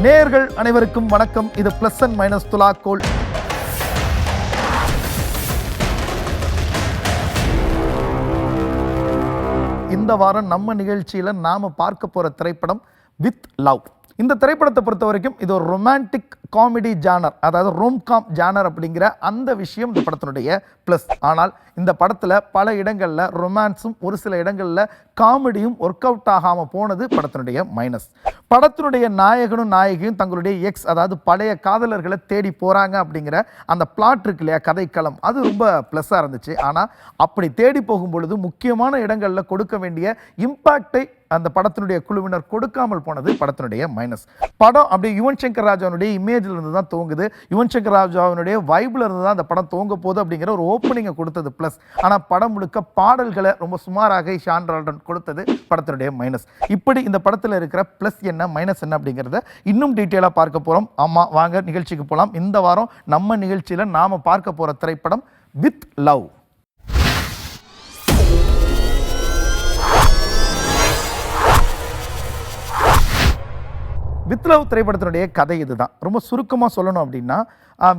நேயர்கள் அனைவருக்கும் வணக்கம். இது பிளஸ் அண்ட் மைனஸ் துலாக்கோல். இந்த வாரம் நம்ம நிகழ்ச்சியில் நாம பார்க்க போற திரைப்படம் வித் லவ். இந்த திரைப்படத்தை பொறுத்த வரைக்கும் இது ஒரு ரொமான்டிக் காமெடி ஜானர், அதாவது ரோம்காம் ஜானர் அப்படிங்கிற அந்த விஷயம் இந்த படத்தினுடைய ப்ளஸ். ஆனால் இந்த படத்தில் பல இடங்களில் ரொமான்ஸும் ஒரு சில இடங்களில் காமெடியும் ஒர்க் அவுட் ஆகாமல் போனது படத்தினுடைய மைனஸ். படத்தினுடைய நாயகனும் நாயகியும் தங்களுடைய எக்ஸ், அதாவது பழைய காதலர்களை தேடி போகிறாங்க அப்படிங்கிற அந்த பிளாட் இருக்கு இல்லையா, கதைக்களம், அது ரொம்ப ப்ளஸ்ஸாக இருந்துச்சு. ஆனால் அப்படி தேடி போகும் பொழுது முக்கியமான இடங்களில் கொடுக்க வேண்டிய இம்பேக்டை அந்த படத்தினுடைய குழுவினர் கொடுக்காமல் போனது படத்தினுடைய மைனஸ். படம் அப்படி யுவன் சங்கர் ராஜாவுடைய இமேஜில் இருந்து தான் துவங்குது, யுவன் சங்கர் ராஜாவுடைய வைபில் இருந்து தான் அந்த படம் துவங்க போகுது அப்படிங்கிற ஒரு ஓப்பனிங்கை கொடுத்தது ப்ளஸ். ஆனால் படம் முழுக்க பாடல்களை ரொம்ப சுமாராக ஷான் ரால்டன் கொடுத்தது படத்தினுடைய மைனஸ். இப்படி இந்த படத்தில் இருக்கிற ப்ளஸ் என்ன மைனஸ் என்ன அப்படிங்கிறத இன்னும் டீட்டெயிலாக பார்க்க போகிறோம். ஆமாம், வாங்க நிகழ்ச்சிக்கு போகலாம். இந்த வாரம் நம்ம நிகழ்ச்சியில் நாம் பார்க்க போகிற திரைப்படம் வித் லவ். வித் லவ் திரைப்படத்தினுடைய கதை இதுதான். ரொம்ப சுருக்கமாக சொல்லணும் அப்படின்னா,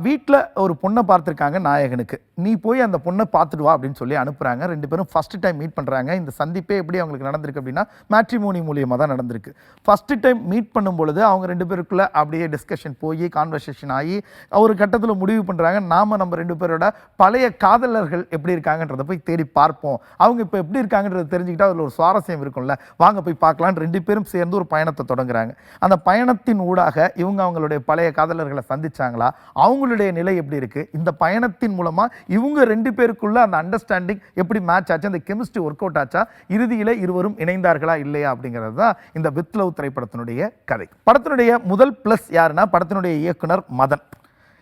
வீட்டில் ஒரு பொண்ணை பார்த்துருக்காங்க நாயகனுக்கு. நீ போய் அந்த பொண்ணை பார்த்துட்டு வா அப்படின்னு சொல்லி அனுப்புகிறாங்க. ரெண்டு பேரும் ஃபஸ்ட்டு டைம் மீட் பண்ணுறாங்க. இந்த சந்திப்பே எப்படி அவங்களுக்கு நடந்திருக்கு அப்படின்னா மேட்ரிமோனி மூலியமாக தான் நடந்திருக்கு. ஃபஸ்ட்டு டைம் மீட் பண்ணும் பொழுது அவங்க ரெண்டு பேருக்குள்ளே அப்படியே டிஸ்கஷன் போய் கான்வர்சேஷன் ஆகி ஒரு கட்டத்தில் முடிவு பண்ணுறாங்க, நம்ம ரெண்டு பேரோட பழைய காதலர்கள் எப்படி இருக்காங்கன்றதை போய் தேடி பார்ப்போம். அவங்க இப்போ எப்படி இருக்காங்கன்றதை தெரிஞ்சுக்கிட்டால் அதில் ஒரு சுவாரஸ்யம் இருக்கும்ல, வாங்க போய் பார்க்கலான்னு ரெண்டு பேரும் சேர்ந்து ஒரு பயணத்தை தொடங்குறாங்க. அந்த பயணத்தின் ஊடாக இவங்க அவங்களுடைய பழைய காதலர்களை சந்திச்சாங்களா, அவங்களுடைய நிலை எப்படி இருக்கு, இந்த பயணத்தின் மூலமா இவங்க ரெண்டு பேருக்குள்ள அந்த அண்டர்ஸ்டாண்டிங் எப்படி மேட்ச் ஆச்சு, அந்த கெமிஸ்ட்ரி ஒர்க் அவுட் ஆச்சா, இறுதியில இருவரும் இணைந்தார்களா இல்லையா அப்படிங்கிறது தான் இந்த வித் லவ் திரைப்படத்தினுடைய கதை. படத்தினுடைய முதல் பிளஸ் யாருன்னா படத்தினுடைய இயக்குனர் மதன்.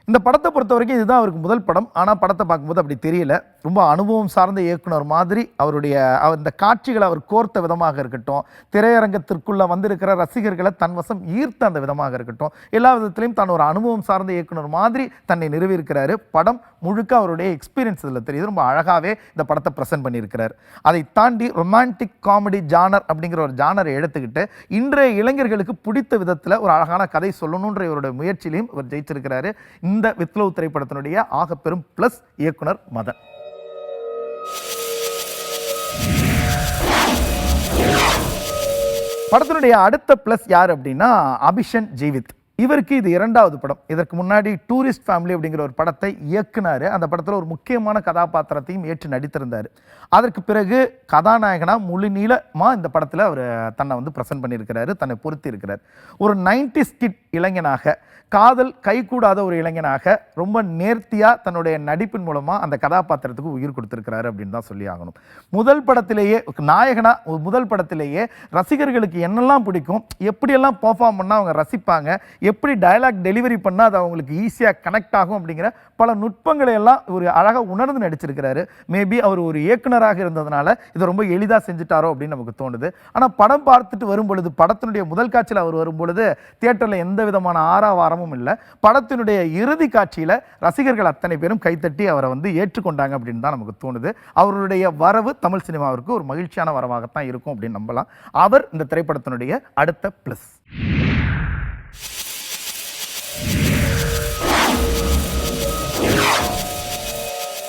இந்த படத்தை பொறுத்த வரைக்கும் இதுதான் அவருக்கு முதல் படம். ஆனால் படத்தை பார்க்கும்போது அப்படி தெரியல. ரொம்ப அனுபவம் சார்ந்த இயக்குனர் மாதிரி அவருடைய இந்த காட்சிகளை அவர் கோர்த்த விதமாக இருக்கட்டும், திரையரங்கத்திற்குள்ளே வந்திருக்கிற ரசிகர்களை தன்வசம் ஈர்த்த அந்த விதமாக இருக்கட்டும், எல்லா விதத்திலையும் தான் ஒரு அனுபவம் சார்ந்த இயக்குனர் மாதிரி தன்னை நிறுவியிருக்கிறாரு. படம் முழுக்க அவருடைய எக்ஸ்பீரியன்ஸ் இதில் தெரியுது. ரொம்ப அழகாகவே இந்த படத்தை ப்ரெசென்ட் பண்ணியிருக்கிறார். அதை தாண்டி ரொமான்டிக் காமெடி ஜானர் அப்படிங்கிற ஒரு ஜானரை எடுத்துக்கிட்டு இன்றைய இளைஞர்களுக்கு பிடித்த விதத்தில் ஒரு அழகான கதை சொல்லணுன்ற இவருடைய முயற்சியிலையும் இவர் ஜெயிச்சிருக்கிறாரு. இந்த வித் லவ் திரைப்படத்தினுடைய ஆக பெரும் பிளஸ் இயக்குனர் மதன். படத்தினுடைய அடுத்த பிளஸ் யார் அப்படின்னா அபிஷன் ஜீவித். இவருக்கு இது இரண்டாவது படம். இதற்கு முன்னாடி டூரிஸ்ட் ஃபேமிலி அப்படிங்கிற ஒரு படத்தை இயக்குனார். அந்த படத்தில் ஒரு முக்கியமான கதாபாத்திரத்தையும் ஏற்று நடித்திருந்தார். அதற்கு பிறகு கதாநாயகனாக முழு நீளமாக இந்த படத்தில் அவர் தன்னை ப்ரெசென்ட் பண்ணியிருக்கிறாரு, தன்னை பொருத்தி இருக்கிறார். ஒரு 90s கிட் இளைஞனாக, காதல் கைகூடாத ஒரு இளைஞனாக ரொம்ப நேர்த்தியாக தன்னுடைய நடிப்பின் மூலமாக அந்த கதாபாத்திரத்துக்கு உயிர் கொடுத்துருக்கிறாரு அப்படின்னு தான் சொல்லி ஆகணும். முதல் படத்திலேயே நாயகனாக முதல் படத்திலேயே ரசிகர்களுக்கு என்னெல்லாம் பிடிக்கும், எப்படியெல்லாம் பெர்ஃபார்ம் பண்ணால் அவங்க ரசிப்பாங்க, எப்படி டயலாக் டெலிவரி பண்ணால் அது அவங்களுக்கு ஈஸியாக கனெக்ட் ஆகும் அப்படிங்கிற பல நுட்பங்களை எல்லாம் ஒரு அழகாக உணர்ந்து நடிச்சிருக்கிறாரு. மேபி அவர் ஒரு இயக்குனராக இருந்ததுனால இதை ரொம்ப எளிதாக செஞ்சுட்டாரோ அப்படின்னு நமக்கு தோணுது. ஆனால் படம் பார்த்துட்டு வரும்பொழுது, படத்தினுடைய முதல் காட்சியில் அவர் வரும்பொழுது தியேட்டரில் எந்த விதமான ஆரவாரமும் இல்லை. படத்தினுடைய இறுதி காட்சியில் ரசிகர்கள் அத்தனை பேரும் கைத்தட்டி அவரை ஏற்றுக்கொண்டாங்க அப்படின்னு தான் நமக்கு தோணுது. அவருடைய வரவு தமிழ் சினிமாவிற்கு ஒரு மகிழ்ச்சியான வரவாகத்தான் இருக்கும் அப்படின்னு நம்பலாம். அவர் இந்த திரைப்படத்தினுடைய அடுத்த பிளஸ்.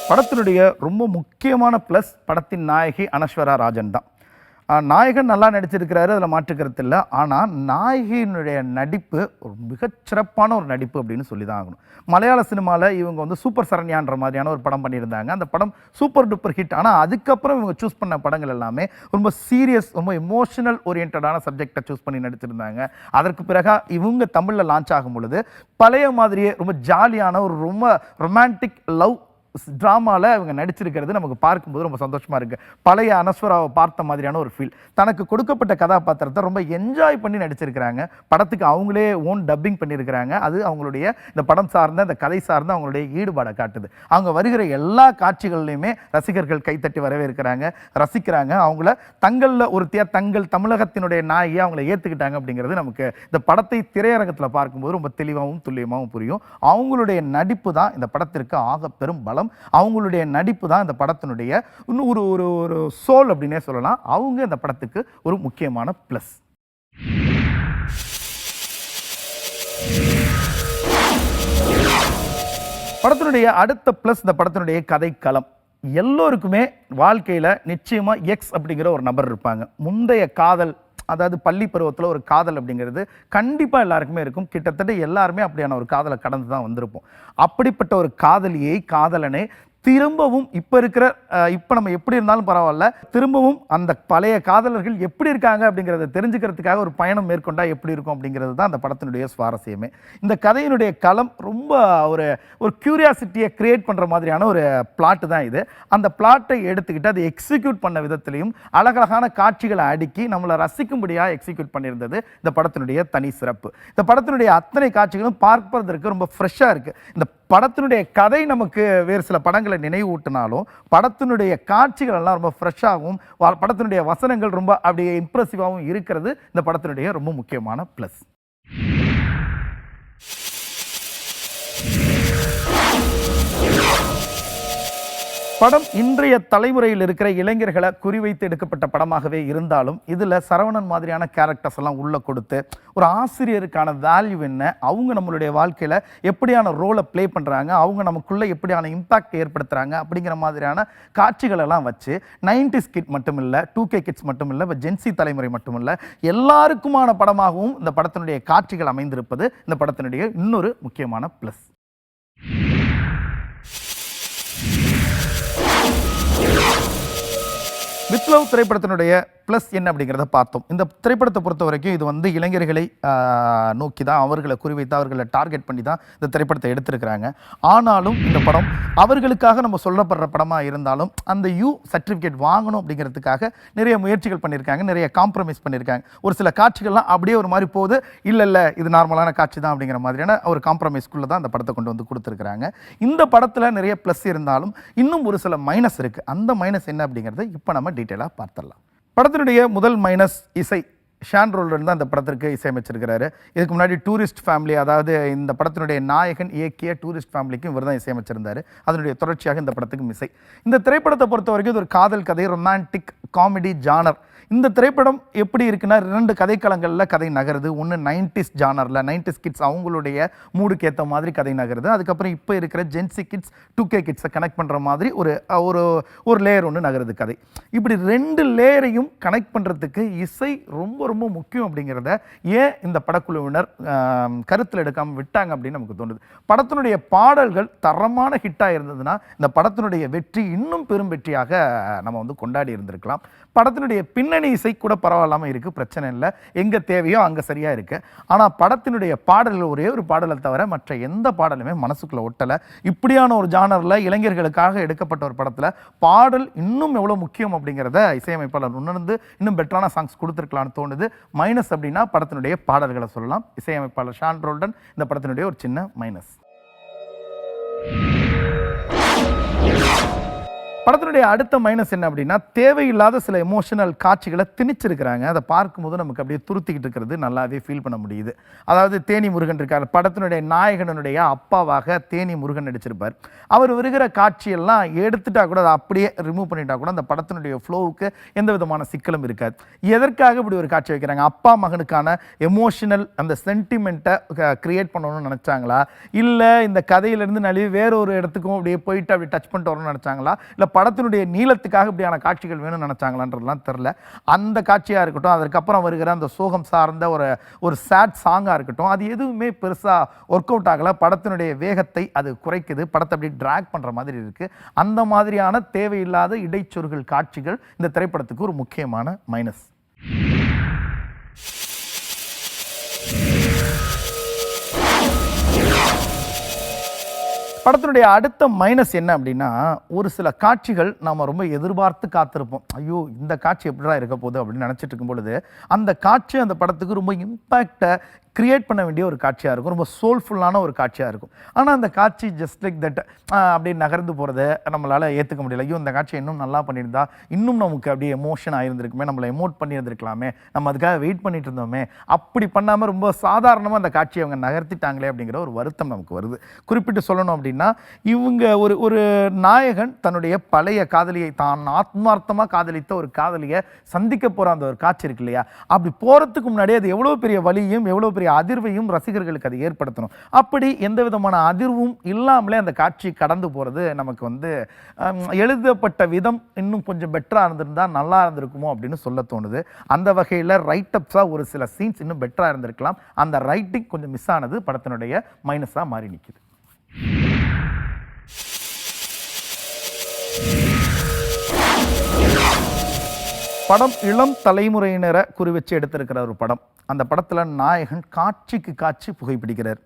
படத்தினுடைய ரொம்ப முக்கியமான ப்ளஸ் படத்தின் நாயகி அனஸ்வரா ராஜன் தான். நாயகன் நல்லா நடிச்சிருக்கிறாரு, அதில் மாற்றுக்கிறது இல்லை. ஆனால் நாயகியினுடைய நடிப்பு ஒரு மிகச்சிறப்பான ஒரு நடிப்பு அப்படின்னு சொல்லி தான் ஆகணும். மலையாள சினிமாவில் இவங்க சூப்பர் சரண்யான்ற மாதிரியான ஒரு படம் பண்ணியிருந்தாங்க. அந்த படம் சூப்பர் டூப்பர் ஹிட். ஆனால் அதுக்கப்புறம் இவங்க சூஸ் பண்ண படங்கள் எல்லாமே ரொம்ப சீரியஸ், ரொம்ப எமோஷனல் ஓரியன்டான சப்ஜெக்டை சூஸ் பண்ணி நடிச்சிருந்தாங்க. அதற்கு பிறகு இவங்க தமிழில் லான்ச் ஆகும் பொழுது பழைய மாதிரியே ரொம்ப ஜாலியான ஒரு ரொம்ப ரொமான்டிக் லவ் ட்ராமாவில் இவங்க நடிச்சிருக்கிறது நமக்கு பார்க்கும்போது ரொம்ப சந்தோஷமாக இருக்குது. பழைய அனஸ்வராவை பார்த்த மாதிரியான ஒரு ஃபீல். தனக்கு கொடுக்கப்பட்ட கதாபாத்திரத்தை ரொம்ப என்ஜாய் பண்ணி நடிச்சிருக்கிறாங்க. படத்துக்கு அவங்களே ஓன் டப்பிங் பண்ணியிருக்கிறாங்க. அது அவங்களுடைய இந்த படம் சார்ந்த, இந்த கதை சார்ந்த அவங்களுடைய ஈடுபாடை காட்டுது. அவங்க வருகிற எல்லா காட்சிகள்லையுமே ரசிகர்கள் கைத்தட்டி வரவேற்கிறாங்க, ரசிக்கிறாங்க. அவங்கள தங்களில் ஒருத்தியாக தங்கள் தமிழகத்தினுடைய நாயை அவங்கள ஏற்றுக்கிட்டாங்க அப்படிங்கிறது நமக்கு இந்த படத்தை திரையரங்கத்தில் பார்க்கும்போது ரொம்ப தெளிவாகவும் துல்லியமாகவும் புரியும். அவங்களுடைய நடிப்பு தான் இந்த படத்திற்கு ஆக பெரும் பலம். அவங்களுடைய நடிப்பு தான் இந்த படத்தினுடைய இன்னும் ஒரு சோல் அப்படின்னே சொல்லலாம். அவங்க இந்த படத்துக்கு ஒரு முக்கியமான பிளஸ். படத்தினுடைய அடுத்த ப்ளஸ் இந்த படத்தினுடைய கதைக்களம். எல்லோருக்குமே வாழ்க்கையில் நிச்சயமாக எக்ஸ் அப்படிங்கிற ஒரு நபர் இருப்பாங்க. முந்தைய காதல், அதாவது பள்ளி பருவத்தில் ஒரு காதல் அப்படிங்கிறது கண்டிப்பாக எல்லாருக்குமே இருக்கும். கிட்டத்தட்ட எல்லாருமே அப்படியான ஒரு காதலை கடந்து தான் வந்திருப்போம். அப்படிப்பட்ட ஒரு காதலனை திரும்பவும் இப்போ நம்ம எப்படி இருந்தாலும் பரவாயில்ல, திரும்பவும் அந்த பழைய காதலர்கள் எப்படி இருக்காங்க அப்படிங்கிறத தெரிஞ்சுக்கிறதுக்காக ஒரு பயணம் மேற்கொண்டா எப்படி இருக்கும் அப்படிங்கிறது தான் அந்த படத்தினுடைய சுவாரஸ்யமே. இந்த கதையினுடைய களம் ரொம்ப ஒரு ஒரு கியூரியாசிட்டியை கிரியேட் பண்ணுற மாதிரியான ஒரு பிளாட்டு தான் இது. அந்த பிளாட்டை எடுத்துக்கிட்டு அதை எக்ஸிக்யூட் பண்ண விதத்திலையும் அழகழகான காட்சிகளை அடுக்கி நம்மளை ரசிக்கும்படியாக எக்ஸிக்யூட் பண்ணியிருந்தது இந்த படத்தினுடைய தனி சிறப்பு. இந்த படத்தினுடைய அத்தனை காட்சிகளும் பார்ப்பதற்கு ரொம்ப ஃப்ரெஷ்ஷாக இருக்குது. இந்த படத்தினுடைய கதை நமக்கு வேறு சில படங்களை நினைவூட்டினாலும் படத்தினுடைய காட்சிகள் எல்லாம் ரொம்ப ஃப்ரெஷ்ஷாகவும் படத்தினுடைய வசனங்கள் ரொம்ப அப்படியே இம்ப்ரெசிவாகவும் இருக்கிறது இந்த படத்தினுடைய ரொம்ப முக்கியமான ப்ளஸ். படம் இன்றைய தலைமுறையில் இருக்கிற இளைஞர்களை குறிவைத்து எடுக்கப்பட்ட படமாகவே இருந்தாலும் இதில் சரவணன் மாதிரியான கேரக்டர்ஸ் எல்லாம் உள்ள கொடுத்து ஒரு ஆசிரியருக்கான வேல்யூ என்ன, அவங்க நம்மளுடைய வாழ்க்கையில் எப்படியான ரோலை ப்ளே பண்ணுறாங்க, அவங்க நமக்குள்ளே எப்படியான இம்பாக்ட் ஏற்படுத்துகிறாங்க அப்படிங்கிற மாதிரியான காட்சிகள் எல்லாம் வச்சு 90s கிட் மட்டும் இல்லை, 2K கிட்ஸ் மட்டும் இல்லை, இப்போ ஜென்சி தலைமுறை மட்டும் இல்லை, எல்லாருக்குமான படமாகவும் இந்த படத்தினுடைய காட்சிகள் அமைந்திருப்பது இந்த படத்தினுடைய இன்னொரு முக்கியமான ப்ளஸ். விப்ளவ் திரைப்படத்தினுடைய ப்ளஸ் என்ன அப்படிங்கிறத பார்த்தோம். இந்த திரைப்படத்தை பொறுத்த வரைக்கும் இது வந்து இளைஞர்களை நோக்கி தான், அவர்களை குறிவைத்து அவர்களை டார்கெட் பண்ணி தான் இந்த திரைப்படத்தை எடுத்திருக்கிறாங்க. ஆனாலும் இந்த படம் அவர்களுக்காக நம்ம சொல்லப்படுற படமாக இருந்தாலும் அந்த சர்டிஃபிகேட் வாங்கணும் அப்படிங்கிறதுக்காக நிறைய முயற்சிகள் பண்ணியிருக்காங்க, நிறைய காம்ப்ரமைஸ் பண்ணியிருக்காங்க. ஒரு சில காட்சிகள்லாம் அப்படியே ஒரு மாதிரி போகுது, இல்லை இது நார்மலான காட்சி தான் அப்படிங்கிற மாதிரியான ஒரு காம்ப்ரமைஸ்குள்ளே தான் அந்த படத்தை கொண்டு வந்து கொடுத்துருக்குறாங்க. இந்த படத்தில் நிறைய ப்ளஸ் இருந்தாலும் இன்னும் ஒரு சில மைனஸ் இருக்குது. அந்த மைனஸ் என்ன அப்படிங்கிறத இப்போ நம்ம டீட்டெயிலாக பார்த்துடலாம். படத்தினுடைய முதல் மைனஸ் இசை. ஷான் ரோல்டன் தான் இந்த படத்திற்கு இசையமைச்சிருக்கிறாரு. இதுக்கு முன்னாடி டூரிஸ்ட் ஃபேமிலி, அதாவது இந்த படத்தினுடைய நாயகன் இயக்கிய டூரிஸ்ட் ஃபேமிலிக்கும் இவர் தான் இசையமைச்சிருந்தார். அதனுடைய தொடர்ச்சியாக இந்த படத்துக்கும் இசை. இந்த திரைப்படத்தை பொறுத்த வரைக்கும் இது ஒரு காதல் கதை, ரொமான்டிக் காமெடி ஜானர். இந்த திரைப்படம் எப்படி இருக்குன்னா 2 கதைக்களங்களில் கதை நகருது. ஒன்று 90s ஜானரில் 90s கிட்ஸ் அவங்களுடைய மூடுக்கு ஏற்ற மாதிரி கதை நகருது. அதுக்கப்புறம் இப்போ இருக்கிற ஜென்சி கிட்ஸ் 2K கிட்ஸை கனெக்ட் பண்ணுற மாதிரி ஒரு லேயர் ஒன்று நகருது கதை. இப்படி 2 லேயரையும் கனெக்ட் பண்ணுறதுக்கு இசை ரொம்ப ரொம்ப முக்கியம் அப்படிங்கிறத ஏன் இந்த படக்குழுவினர் கருத்தில் எடுக்காமல் விட்டாங்க அப்படின்னு நமக்கு தோணுது. படத்தினுடைய பாடல்கள் தரமான ஹிட்டாக இருந்ததுன்னா இந்த படத்தினுடைய வெற்றி இன்னும் பெரும் வெற்றியாக நம்ம வந்து கொண்டாடி இருந்திருக்கலாம். படத்தினுடைய பின்னணி இசை கூட பரவாயில்லாமல் இருக்குது, பிரச்சனை இல்லை, எங்கே தேவையோ அங்கே சரியாக இருக்குது. ஆனால் படத்தினுடைய பாடல்கள் ஒரே ஒரு பாடலை தவிர மற்ற எந்த பாடலுமே மனசுக்குள்ளே ஒட்டலை. இப்படியான ஒரு ஜானரில் இளைஞர்களுக்காக எடுக்கப்பட்ட ஒரு படத்தில் பாடல் இன்னும் எவ்வளோ முக்கியம் அப்படிங்கிறத இசையமைப்பாளர் உணர்ந்து இன்னும் பெட்டரான சாங்ஸ் கொடுத்துருக்கலான்னு தோணுது. மைனஸ் அப்படின்னா படத்தினுடைய பாடல்களை சொல்லலாம். இசையமைப்பாளர் ஷான் ரோல்டன் இந்த படத்தினுடைய ஒரு சின்ன மைனஸ். படத்தினுடைய அடுத்த மைனஸ் என்ன அப்படின்னா தேவையில்லாத சில எமோஷனல் காட்சிகளை திணிச்சிருக்கிறாங்க. அதை பார்க்கும்போது நமக்கு அப்படியே துருத்திக்கிட்டு இருக்கிறது நல்லாவே ஃபீல் பண்ண முடியுது. அதாவது தேனி முருகன் இருக்கார், படத்தினுடைய நாயகனுடைய அப்பாவாக தேனி முருகன் நடிச்சிருப்பார். அவர் வருகிற காட்சியெல்லாம் எடுத்துட்டா கூட அதை அப்படியே ரிமூவ் பண்ணிட்டா கூட அந்த படத்தினுடைய ஃப்ளோவுக்கு எந்த விதமான சிக்கலும் இருக்காது. எதற்காக இப்படி ஒரு காட்சி வைக்கிறாங்க? அப்பா மகனுக்கான எமோஷனல் அந்த சென்டிமெண்ட்டை கிரியேட் பண்ணணும்னு நினச்சாங்களா, இல்லை இந்த கதையிலேருந்து நழுவி வேற ஒரு இடத்துக்கும் அப்படியே போயிட்டு அப்படி டச் பண்ணிட்டு வரணும்னு நினச்சாங்களா, இல்லை படத்தினுடைய நீளத்துக்காக இப்படியான காட்சிகள் வேணும்னு நினச்சாங்களான்றதுலாம் தெரில. அந்த காட்சியாக இருக்கட்டும், அதற்கப்புறம் வருகிற அந்த சோகம் சார்ந்த ஒரு சேட் சாங்காக இருக்கட்டும், அது எதுவுமே பெருசாக ஒர்க் அவுட் ஆகலை. படத்தினுடைய வேகத்தை அது குறைக்குது, படத்தை அப்படி ட்ராக் பண்ணுற மாதிரி இருக்குது. அந்த மாதிரியான தேவையில்லாத இடைச்சொருகள் காட்சிகள் இந்த திரைப்படத்துக்கு ஒரு முக்கியமான மைனஸ். படத்தினுடைய அடுத்த மைனஸ் என்ன அப்படின்னா ஒரு சில காட்சிகள் நாம் ரொம்ப எதிர்பார்த்து காத்திருப்போம். ஐயோ இந்த காட்சி எப்படிதான் இருக்க போகுது அப்படின்னு நினச்சிட்டு இருக்கும் பொழுது அந்த காட்சி அந்த படத்துக்கு ரொம்ப இம்பேக்டை கிரியேட் பண்ண வேண்டிய ஒரு காட்சியாக இருக்கும், ரொம்ப சோல்ஃபுல்லான ஒரு காட்சியாக இருக்கும். ஆனால் அந்த காட்சி ஜஸ்ட் லைக் தட் அப்படியே நகர்ந்து போகிறத நம்மளால் ஏற்றுக்க முடியல. ஐயோ இந்த காட்சி இன்னும் நல்லா பண்ணியிருந்தா இன்னும் நமக்கு அப்படியே எமோஷன் ஆகியிருந்திருக்குமே, நம்மளை எமோட் பண்ணியிருந்திருக்கலாமே, நம்ம அதுக்காக வெயிட் பண்ணிட்டு இருந்தோமே, அப்படி பண்ணாமல் ரொம்ப சாதாரணமாக அந்த காட்சியை அவங்க நகர்த்திட்டாங்களே அப்படிங்கிற ஒரு வருத்தம் நமக்கு வருது. குறிப்பிட்டு சொல்லணும் அப்படின்னா இவங்க ஒரு நாயகன் தன்னுடைய பழைய காதலியை, தான் ஆத்மார்த்தமாக காதலித்த ஒரு காதலியை சந்திக்க போகிற அந்த ஒரு காட்சி இருக்கு இல்லையா, அப்படி போகிறதுக்கு முன்னாடியே அது எவ்வளோ பெரிய வலியும் எவ்வளோ பெரிய அதனுடைய அதிர்வையும் ரசிகர்களுக்கு அது ஏற்படுத்தணும். அப்படி எந்த விதமான அதிர்வும் இல்லாமலே அந்த காட்சி கடந்து போகிறது நமக்கு வந்து எழுதப்பட்ட விதம் இன்னும் கொஞ்சம் பெட்டராக இருந்திருந்தால் நல்லா இருந்திருக்குமோ அப்படின்னு சொல்ல தோணுது. அந்த வகையில் ரைட்டப்ஸாக ஒரு சில சீன்ஸ் இன்னும் பெட்டராக இருந்திருக்கலாம். அந்த ரைட்டிங் கொஞ்சம் மிஸ் ஆனது படத்தினுடைய மைனஸாக மாறி நிற்குது. படம் இளம் தலைமுறையினரை குறி வச்சு எடுத்திருக்கிற ஒரு படம். அந்த படத்தில் நாயகன் காட்சிக்கு காட்சி புகைப்பிடிக்கிறார்.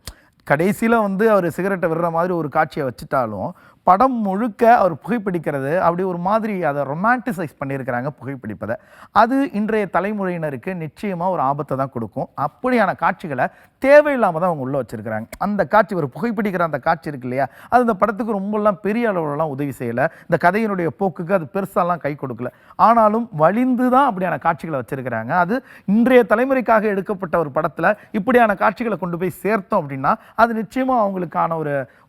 கடைசியில் வந்து அவர் சிகரெட்டை விடுற மாதிரி ஒரு காட்சியை வச்சுட்டாலும் படம் முழுக்க அவர் புகைப்பிடிக்கிறது அப்படி ஒரு மாதிரி அதை ரொமான்டிசைஸ் பண்ணியிருக்கிறாங்க புகைப்பிடிப்பதை. அது இன்றைய தலைமுறையினருக்கு நிச்சயமாக ஒரு ஆபத்தை தான் கொடுக்கும். அப்படியான காட்சிகளை தேவையில்லாமல் தான் அவங்க உள்ளே வச்சுருக்கிறாங்க. அந்த காட்சி ஒரு புகைப்பிடிக்கிற அந்த காட்சி இருக்கு இல்லையா, அது இந்த படத்துக்கு ரொம்பலாம் பெரிய அளவுலலாம் உதவி செய்யலை. இந்த கதையினுடைய போக்குக்கு அது பெருசாலாம் கை கொடுக்கல. ஆனாலும் வலிந்து தான் அப்படியான காட்சிகளை வச்சுருக்கிறாங்க. அது இன்றைய தலைமுறைக்காக எடுக்கப்பட்ட ஒரு படத்தில் இப்படியான காட்சிகளை கொண்டு போய் சேர்த்தோம் அப்படின்னா அது நிச்சயமாக அவங்களுக்கான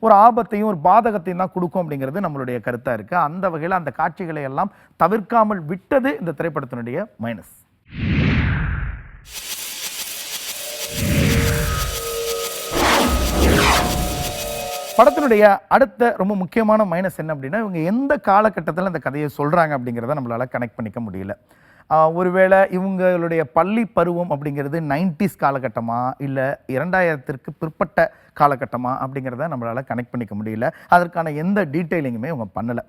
ஒரு ஆபத்தையும் ஒரு பாதகத்தையும் தான் கொடுக்கும் அப்படிங்கிறது நம்மளுடைய கருத்தாக இருக்குது. அந்த வகையில் அந்த காட்சிகளை எல்லாம் தவிர்க்காமல் விட்டது இந்த திரைப்படத்தினுடைய மைனஸ். படத்தினுடைய அடுத்த ரொம்ப முக்கியமான மைனஸ் என்ன அப்படின்னா, இவங்க எந்த காலகட்டத்தில் இந்த கதையை சொல்கிறாங்க அப்படிங்கிறத நம்மளால் கனெக்ட் பண்ணிக்க முடியல. ஒருவேளை இவங்களுடைய பள்ளி பருவம் அப்படிங்கிறது 90s காலகட்டமா இல்லை 2000ற்கு பிற்பட்ட காலகட்டமா அப்படிங்கிறத நம்மளால் கனெக்ட் பண்ணிக்க முடியல. அதற்கான எந்த டீட்டெயிலிங்குமே இவங்க பண்ணலை.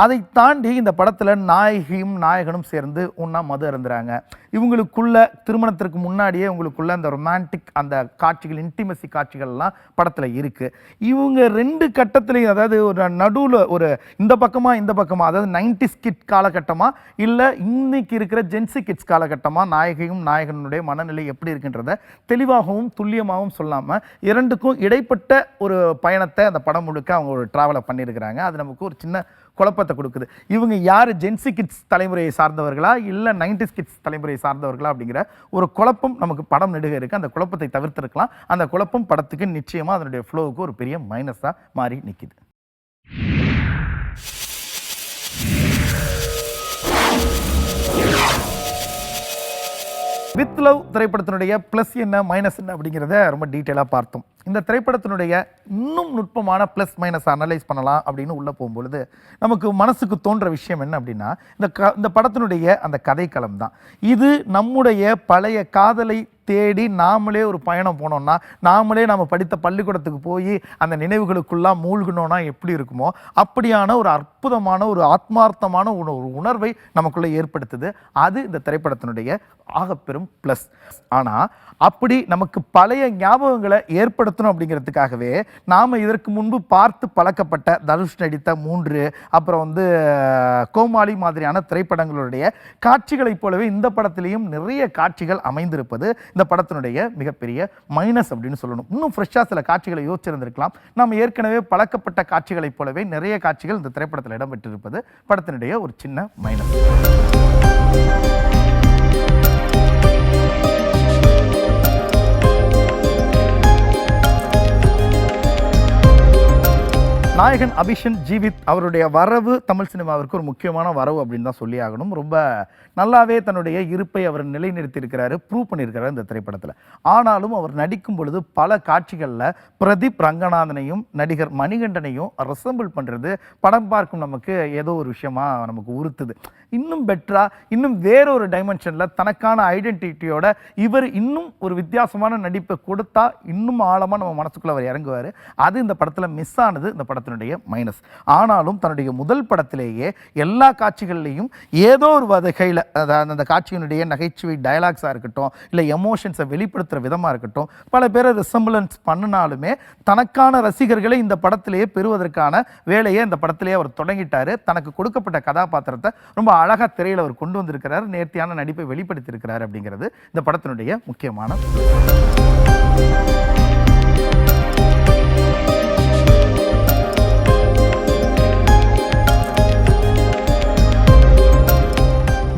அதை தாண்டி இந்த படத்தில் நாயகியும் நாயகனும் சேர்ந்து ஒன்றா மது அருந்துறாங்க. இவங்களுக்குள்ள திருமணத்திற்கு முன்னாடியே இவங்களுக்குள்ள அந்த ரொமான்டிக் அந்த காட்சிகள் இன்டிமசி காட்சிகள்லாம் படத்தில் இருக்குது. இவங்க ரெண்டு கட்டத்துலையும் அதாவது ஒரு நடுவில் ஒரு இந்த பக்கமாக அதாவது 90s கிட் காலகட்டமாக இல்லை இன்னைக்கு இருக்கிற ஜென்சி கிட்ஸ் காலகட்டமாக நாயகியும் நாயகனுடைய மனநிலை எப்படி இருக்குன்றத தெளிவாகவும் துல்லியமாகவும் சொல்லாமல் இரண்டுக்கும் இடைப்பட்ட ஒரு பயணத்தை அந்த படம் முழுக்க அவங்க ஒரு ட்ராவலை பண்ணியிருக்கிறாங்க. அது நமக்கு ஒரு சின்ன குழப்பத்தை கொடுக்குது. இவங்க யார் ஜென்சி கிட்ஸ் தலைமுறையை சார்ந்தவர்களா இல்லை 90s கிட்ஸ் தலைமுறையை சார்ந்தவர்களா அப்படிங்கிற ஒரு குழப்பம் நமக்கு படம் நெடுக இருக்குது. அந்த குழப்பத்தை தவிர்த்திருக்கலாம். அந்த குழப்பம் படத்துக்கு நிச்சயமாக அதனுடைய ஃப்ளோவுக்கு ஒரு பெரிய மைனஸாக மாறி நிற்கிது. வித் லவ் திரைப்படத்தினுடைய ப்ளஸ் என்ன மைனஸ் என்ன அப்படிங்கிறத ரொம்ப டீட்டெயிலாக பார்த்தோம். இந்த திரைப்படத்தினுடைய இன்னும் நுட்பமான ப்ளஸ் மைனஸ் அனலைஸ் பண்ணலாம் அப்படின்னு உள்ளே போகும்பொழுது நமக்கு மனசுக்கு தோன்ற விஷயம் என்ன அப்படின்னா, இந்த படத்தினுடைய அந்த கதைக்களம் தான். இது நம்முடைய பழைய காதலை தேடி நாமளே ஒரு பயணம் போனோம்னா, நாமளே நம்ம படித்த பள்ளிக்கூடத்துக்கு போய் அந்த நினைவுகளுக்குள்ளாம் மூழ்கினோன்னா எப்படி இருக்குமோ அப்படியான ஒரு அற்புதமான ஒரு ஆத்மார்த்தமான ஒரு உணர்வை நமக்குள்ளே ஏற்படுத்துது. அது இந்த திரைப்படத்தினுடைய ஆகப்பெரும் ப்ளஸ். ஆனால் அப்படி நமக்கு பழைய ஞாபகங்களை ஏற்படுத்தணும் அப்படிங்கிறதுக்காகவே நாம் இதற்கு முன்பு பார்த்து பழக்கப்பட்ட தனுஷ் நடித்த 3 அப்புறம் வந்து கோமாளி மாதிரியான திரைப்படங்களுடைய காட்சிகளைப் போலவே இந்த படத்திலையும் நிறைய காட்சிகள் அமைந்திருப்பது இந்த படத்தினுடைய மிகப்பெரிய மைனஸ் அப்படின்னு சொல்லணும். இன்னும் ஃப்ரெஷ்ஷாக சில காட்சிகளை யோசிச்சிருந்திருக்கலாம். நாம் ஏற்கனவே பழக்கப்பட்ட காட்சிகளைப் போலவே நிறைய காட்சிகள் இந்த திரைப்படத்தில் இடம்பெற்றிருப்பது படத்தினுடைய ஒரு சின்ன மைனஸ். நாயகன் அபிஷன் ஜீவித் அவருடைய வரவு தமிழ் சினிமாவிற்கு ஒரு முக்கியமான வரவு அப்படின்னு தான் சொல்லி ஆகணும். ரொம்ப நல்லாவே தன்னுடைய இருப்பை அவர் நிலைநிறுத்தியிருக்கிறாரு, ப்ரூவ் பண்ணியிருக்கிறார் இந்த திரைப்படத்தில். ஆனாலும் அவர் நடிக்கும் பொழுது பல காட்சிகளில் பிரதீப் ரங்கநாதனையும் நடிகர் மணிகண்டனையும் ரெசம்பிள் பண்ணுறது படம் பார்க்கும் நமக்கு ஏதோ ஒரு விஷயமா நமக்கு உறுத்துது. இன்னும் பெட்டராக இன்னும் வேறொரு டைமென்ஷனில் தனக்கான ஐடென்டிட்டியோட இவர் இன்னும் ஒரு வித்தியாசமான நடிப்பை கொடுத்தா இன்னும் ஆழமாக நம்ம மனசுக்குள்ளே அவர் இறங்குவார். அது இந்த படத்தில் மிஸ் ஆனது இந்த படத்தினுடைய மைனஸ். ஆனாலும் தன்னுடைய முதல் படத்திலேயே எல்லா காட்சிகள்லையும் ஏதோ ஒரு வகையில் அந்த காட்சியினுடைய நகைச்சுவை டயலாக்ஸாக இருக்கட்டும் இல்லை எமோஷன்ஸை வெளிப்படுத்துகிற விதமாக இருக்கட்டும் பல பேரை ரிசம்பிளன்ஸ் பண்ணினாலுமே தனக்கான ரசிகர்களை இந்த படத்திலேயே பெறுவதற்கான வேலையை இந்த படத்திலேயே அவர் தொடங்கிட்டார். தனக்கு கொடுக்கப்பட்ட கதாபாத்திரத்தை ரொம்ப அழகாக திரையில் அவர் கொண்டு வந்திருக்கிறார். நேர்த்தியான நடிப்பை வெளிப்படுத்தியிருக்கிறார் அப்படிங்கிறது இந்த படத்தினுடைய முக்கியமான.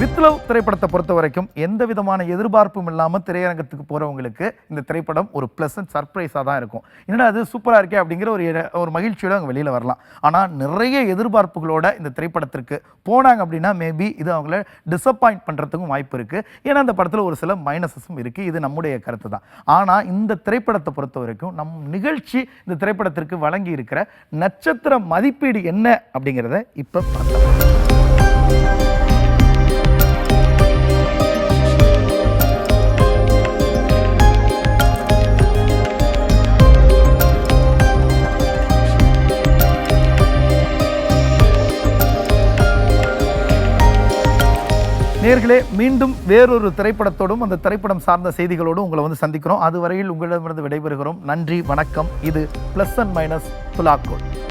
வித் ஃபர்ஸ்ட் லவ் திரைப்படத்தை பொறுத்த வரைக்கும் எந்த விதமான எதிர்பார்ப்பும் இல்லாமல் திரையரங்கத்துக்கு போகிறவங்களுக்கு இந்த திரைப்படம் ஒரு ப்ளசன்ட் சர்ப்ரைஸாக தான் இருக்கும். என்னடா அது சூப்பராக இருக்கே அப்படிங்கிற ஒரு மகிழ்ச்சியோட அவங்க வெளியில் வரலாம். ஆனால் நிறைய எதிர்பார்ப்புகளோட இந்த திரைப்படத்திற்கு போனாங்க அப்படின்னா மேபி இது அவங்கள டிசப்பாயிண்ட் பண்ணுறதுக்கும் வாய்ப்பு இருக்குது. ஏன்னா அந்த படத்தில் ஒரு சில மைனஸஸும் இருக்குது. இது நம்முடைய கருத்து தான். ஆனால் இந்த திரைப்படத்தை பொறுத்த வரைக்கும் நம் நிகழ்ச்சி இந்த திரைப்படத்திற்கு வழங்கி இருக்கிற நட்சத்திர மதிப்பீடு என்ன அப்படிங்கிறத இப்போ பார்க்கலாம். நேயர்களே, மீண்டும் வேறொரு திரைப்படத்தோடும் அந்த திரைப்படம் சார்ந்த செய்திகளோடும் உங்களை வந்து சந்திக்கிறோம். அதுவரையில் உங்களிடமிருந்து விடைபெறுகிறோம். நன்றி, வணக்கம். இது ப்ளஸ் அண்ட் மைனஸ் துலாக்கோல்.